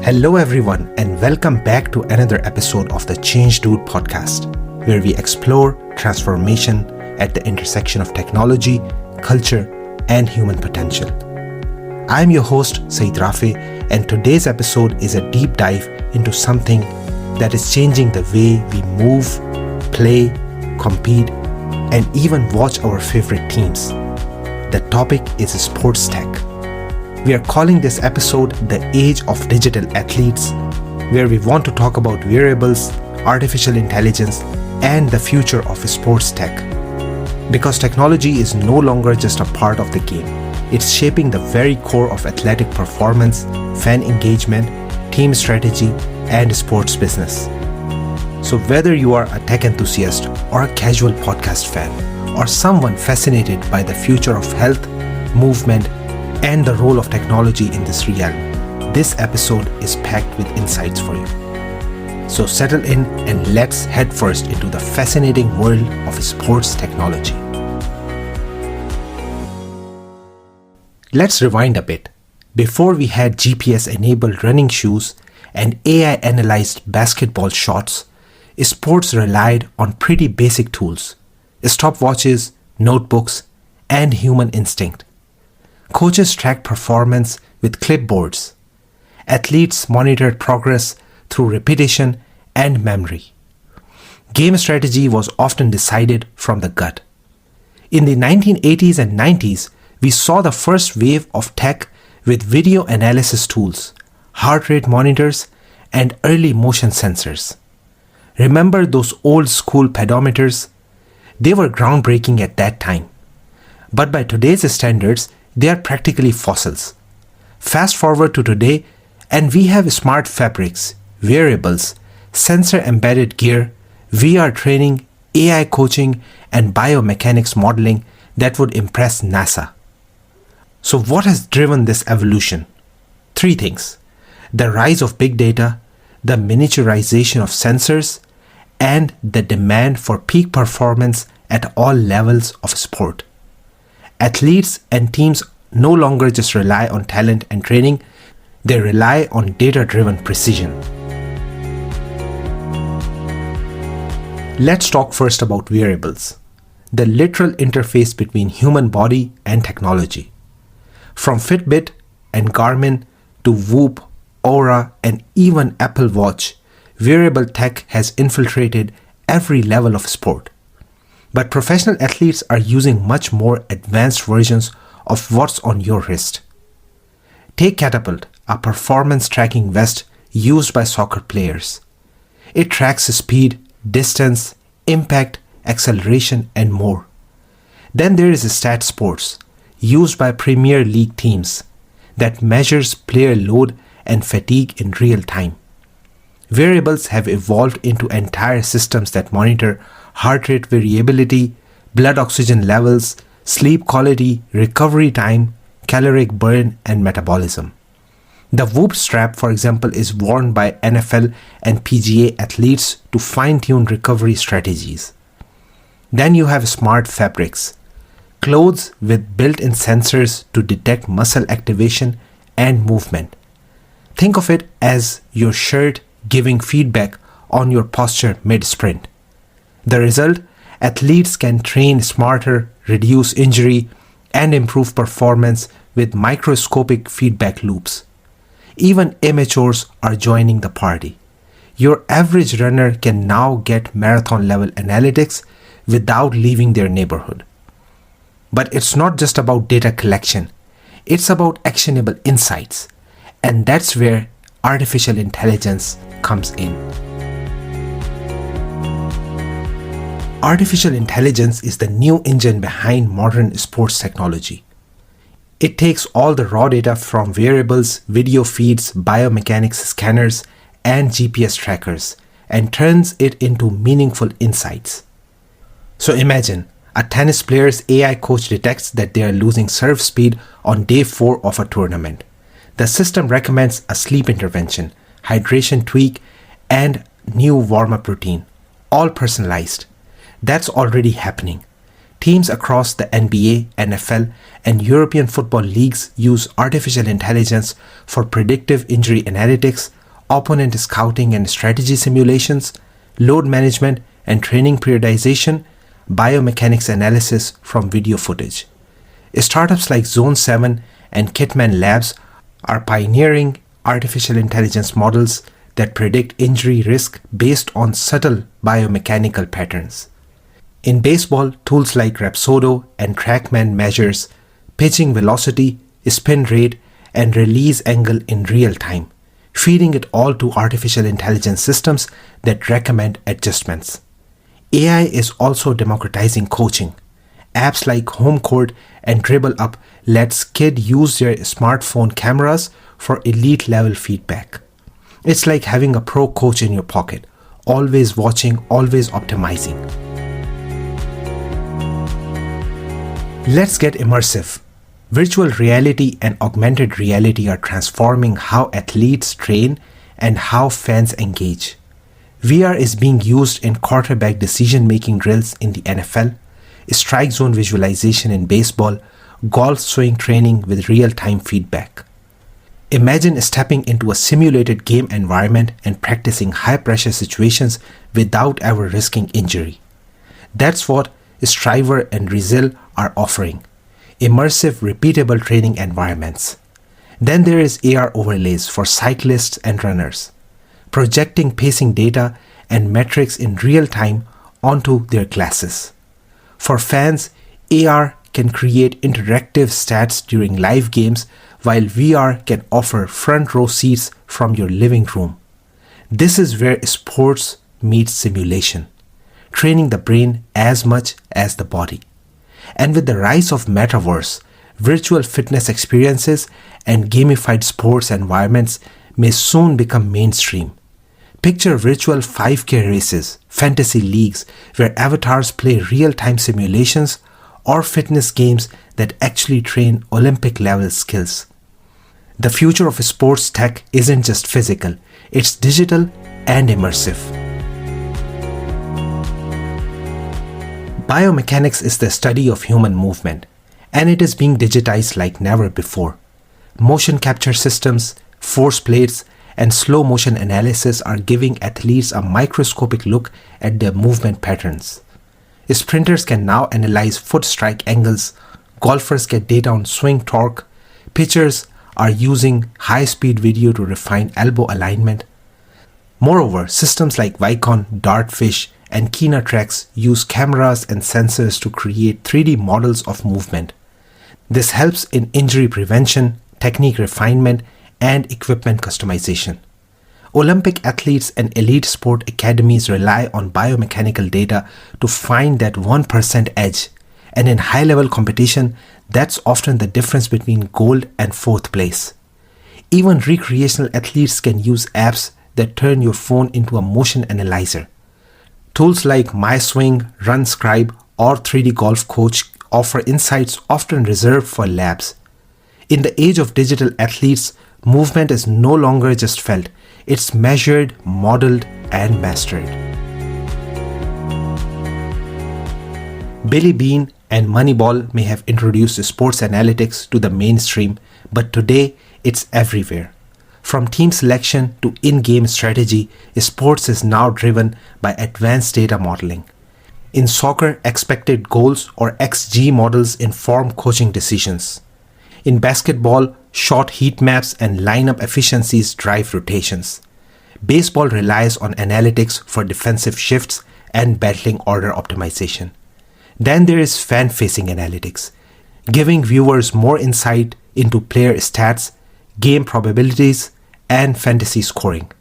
Hello everyone and welcome back to another episode of the Change Dude podcast, where we explore transformation at the intersection of technology, culture, and human potential. I'm your host Saeed Rafay, and today's episode is a deep dive into something that is changing the way we move, play, compete, and even watch our favorite teams. The topic is sports tech. We are calling this episode The Age of Digital Athletes, where we want to talk about wearables, artificial intelligence, and the future of sports tech. Because technology is no longer just a part of the game, it's shaping the very core of athletic performance, fan engagement, team strategy, and sports business. So whether you are a tech enthusiast or a casual podcast fan, or someone fascinated by the future of health, movement, and the role of technology in this realm, this episode is packed with insights for you. So settle in and let's head first into the fascinating world of sports technology. Let's rewind a bit. Before we had GPS-enabled running shoes and AI-analyzed basketball shots, sports relied on pretty basic tools: stopwatches, notebooks, and human instinct. Coaches tracked performance with clipboards. Athletes monitored progress through repetition and memory. Game strategy was often decided from the gut. In the 1980s and 90s, we saw the first wave of tech with video analysis tools, heart rate monitors, and early motion sensors. Remember those old school pedometers? They were groundbreaking at that time. But by today's standards, they are practically fossils. Fast forward to today, and we have smart fabrics, wearables, sensor-embedded gear, VR training, AI coaching, and biomechanics modeling that would impress NASA. So what has driven this evolution? Three things: the rise of big data, the miniaturization of sensors, and the demand for peak performance at all levels of sport. Athletes and teams no longer just rely on talent and training, they rely on data-driven precision. Let's talk first about wearables, the literal interface between human body and technology. From Fitbit and Garmin to Whoop, Aura, and even Apple Watch, wearable tech has infiltrated every level of sport. But professional athletes are using much more advanced versions of what's on your wrist. Take Catapult, a performance tracking vest used by soccer players. It tracks speed, distance, impact, acceleration, and more. Then there is Stat Sports, used by Premier League teams, that measures player load and fatigue in real time. Wearables have evolved into entire systems that monitor heart rate variability, blood oxygen levels, sleep quality, recovery time, caloric burn, and metabolism. The Whoop strap, for example, is worn by NFL and PGA athletes to fine-tune recovery strategies. Then you have smart fabrics, clothes with built-in sensors to detect muscle activation and movement. Think of it as your shirt giving feedback on your posture mid-sprint. The result? Athletes can train smarter, reduce injury, and improve performance with microscopic feedback loops. Even amateurs are joining the party. Your average runner can now get marathon-level analytics without leaving their neighborhood. But it's not just about data collection. It's about actionable insights. And that's where artificial intelligence comes in. Artificial intelligence is the new engine behind modern sports technology. It takes all the raw data from wearables, video feeds, biomechanics scanners, and GPS trackers and turns it into meaningful insights. So imagine a tennis player's AI coach detects that they are losing serve speed on day 4 of a tournament. The system recommends a sleep intervention, hydration tweak, and new warm-up routine, all personalized. That's already happening. Teams across the NBA, NFL, and European football leagues use artificial intelligence for predictive injury analytics, opponent scouting and strategy simulations, load management and training periodization, biomechanics analysis from video footage. Startups like Zone 7 and Kitman Labs are pioneering artificial intelligence models that predict injury risk based on subtle biomechanical patterns. In baseball, tools like Rapsodo and TrackMan measures pitching velocity, spin rate, and release angle in real time, feeding it all to artificial intelligence systems that recommend adjustments. AI is also democratizing coaching. Apps like HomeCourt and Dribble Up lets kids use their smartphone cameras for elite level feedback. It's like having a pro coach in your pocket, always watching, always optimizing. Let's get immersive. Virtual reality and augmented reality are transforming how athletes train and how fans engage. VR is being used in quarterback decision-making drills in the NFL, strike zone visualization in baseball, golf swing training with real-time feedback. Imagine stepping into a simulated game environment and practicing high-pressure situations without ever risking injury. That's what Striver and Rizil are offering: immersive, repeatable training environments. Then there is AR overlays for cyclists and runners, projecting pacing data and metrics in real time onto their glasses. For fans, AR can create interactive stats during live games, while VR can offer front row seats from your living room. This is where sports meets simulation, training the brain as much as the body. And with the rise of metaverse, virtual fitness experiences and gamified sports environments may soon become mainstream. Picture virtual 5K races, fantasy leagues where avatars play real-time simulations, or fitness games that actually train Olympic-level skills. The future of sports tech isn't just physical, it's digital and immersive. Biomechanics is the study of human movement, and it is being digitized like never before. Motion capture systems, force plates, and slow motion analysis are giving athletes a microscopic look at their movement patterns. Sprinters can now analyze foot strike angles, golfers get data on swing torque, pitchers are using high-speed video to refine elbow alignment. Moreover, systems like Vicon, Dartfish, and Kinatrax use cameras and sensors to create 3D models of movement. This helps in injury prevention, technique refinement, and equipment customization. Olympic athletes and elite sport academies rely on biomechanical data to find that 1% edge, and in high-level competition, that's often the difference between gold and fourth place. Even recreational athletes can use apps that turn your phone into a motion analyzer. Tools like MySwing, RunScribe, or 3D Golf Coach offer insights often reserved for labs. In the age of digital athletes, movement is no longer just felt, it's measured, modeled, and mastered. Billy Beane and Moneyball may have introduced sports analytics to the mainstream, but today it's everywhere. From team selection to in-game strategy, sports is now driven by advanced data modeling. In soccer, expected goals or XG models inform coaching decisions. In basketball, shot heat maps and lineup efficiencies drive rotations. Baseball relies on analytics for defensive shifts and battling order optimization. Then there is fan-facing analytics, giving viewers more insight into player stats, game probabilities, and fantasy scoring.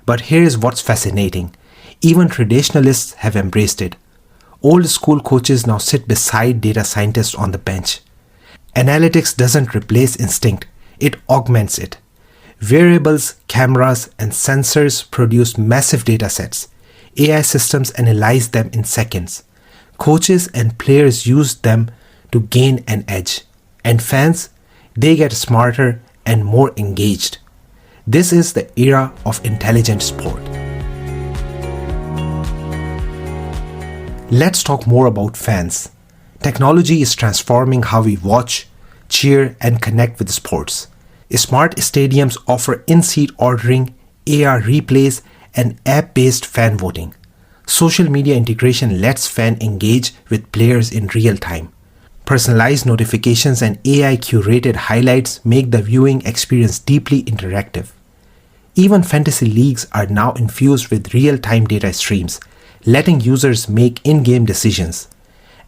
But here is what's fascinating. Even traditionalists have embraced it. Old school coaches now sit beside data scientists on the bench. Analytics doesn't replace instinct, it augments it. Wearables, cameras, and sensors produce massive data sets. AI systems analyze them in seconds. Coaches and players use them to gain an edge. And fans, they get smarter and more engaged. This is the era of intelligent sport. Let's talk more about fans. Technology is transforming how we watch, cheer, and connect with sports. Smart stadiums offer in-seat ordering, AR replays, and app-based fan voting. Social media integration lets fans engage with players in real time. Personalized notifications and AI-curated highlights make the viewing experience deeply interactive. Even fantasy leagues are now infused with real-time data streams, letting users make in-game decisions.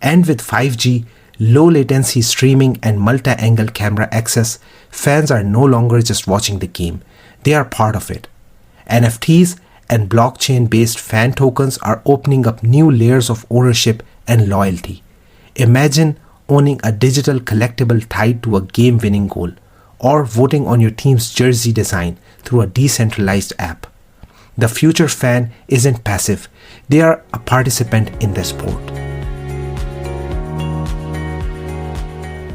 And with 5G, low-latency streaming and multi-angle camera access, fans are no longer just watching the game, they are part of it. NFTs and blockchain-based fan tokens are opening up new layers of ownership and loyalty. Imagine owning a digital collectible tied to a game-winning goal, or voting on your team's jersey design through a decentralized app. The future fan isn't passive, they are a participant in the sport.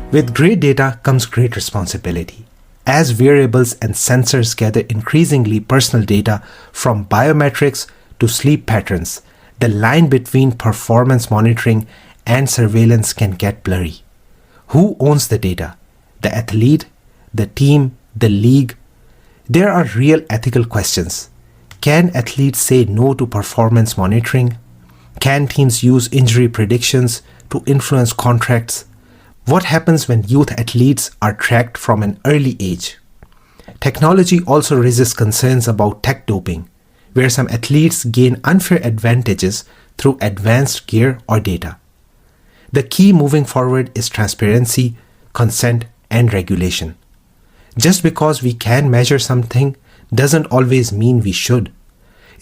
With great data comes great responsibility. As wearables and sensors gather increasingly personal data from biometrics to sleep patterns, the line between performance monitoring and surveillance can get blurry. Who owns the data? The athlete, the team, the league? There are real ethical questions. Can athletes say no to performance monitoring? Can teams use injury predictions to influence contracts? What happens when youth athletes are tracked from an early age? Technology also raises concerns about tech doping, where some athletes gain unfair advantages through advanced gear or data. The key moving forward is transparency, consent, and regulation. Just because we can measure something doesn't always mean we should.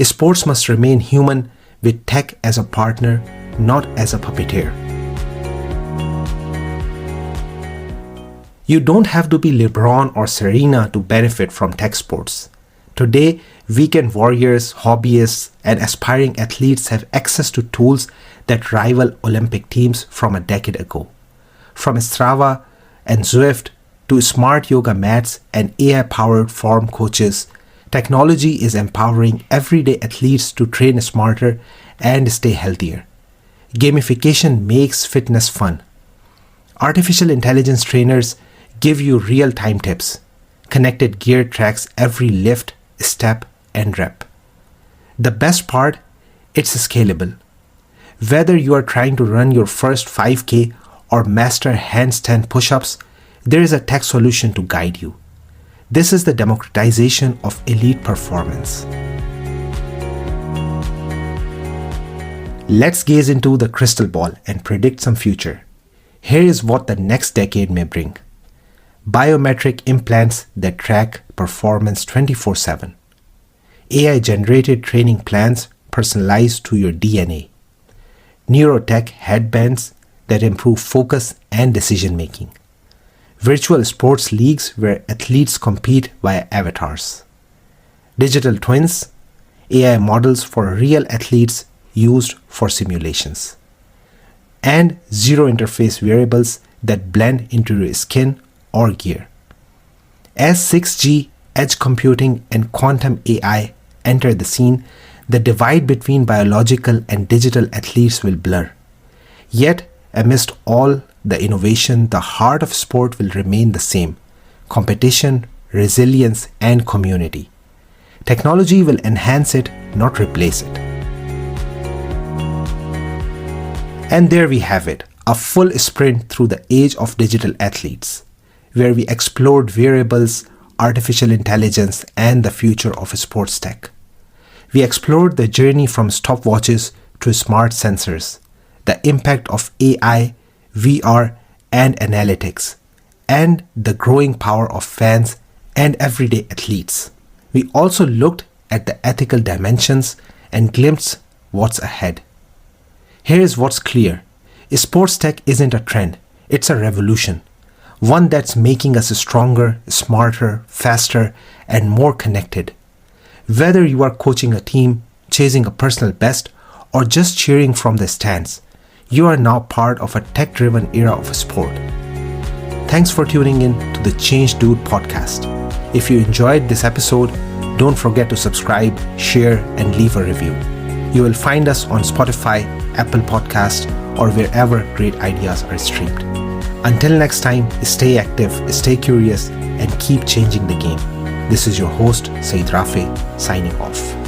Sports must remain human with tech as a partner, not as a puppeteer. You don't have to be LeBron or Serena to benefit from tech sports. Today, weekend warriors, hobbyists, and aspiring athletes have access to tools that rival Olympic teams from a decade ago. From Strava and Zwift to smart yoga mats and AI-powered form coaches, technology is empowering everyday athletes to train smarter and stay healthier. Gamification makes fitness fun. Artificial intelligence trainers give you real-time tips. Connected gear tracks every lift, step, and rep. The best part, it's scalable. Whether you are trying to run your first 5K or master handstand push-ups, there is a tech solution to guide you. This is the democratization of elite performance. Let's gaze into the crystal ball and predict some future. Here is what the next decade may bring. Biometric implants that track performance 24/7. AI-generated training plans personalized to your DNA. Neurotech headbands that improve focus and decision-making. Virtual sports leagues where athletes compete via avatars. Digital twins, AI models for real athletes used for simulations. And zero-interface wearables that blend into your skin or gear. As 6G, edge computing, and quantum AI enter the scene, the divide between biological and digital athletes will blur. Yet, amidst all the innovation, the heart of sport will remain the same: competition, resilience, and community. Technology will enhance it, not replace it. And there we have it, a full sprint through the age of digital athletes, where we explored wearables, artificial intelligence, and the future of sports tech. We explored the journey from stopwatches to smart sensors, the impact of AI, VR, and analytics, and the growing power of fans and everyday athletes. We also looked at the ethical dimensions and glimpsed what's ahead. Here's what's clear. Sports tech isn't a trend, it's a revolution. One that's making us stronger, smarter, faster, and more connected. Whether you are coaching a team, chasing a personal best, or just cheering from the stands, you are now part of a tech-driven era of sport. Thanks for tuning in to the Change Dude podcast. If you enjoyed this episode, don't forget to subscribe, share, and leave a review. You will find us on Spotify, Apple Podcast, or wherever great ideas are streamed. Until next time, stay active, stay curious, and keep changing the game. This is your host, Saeed Rafay, signing off.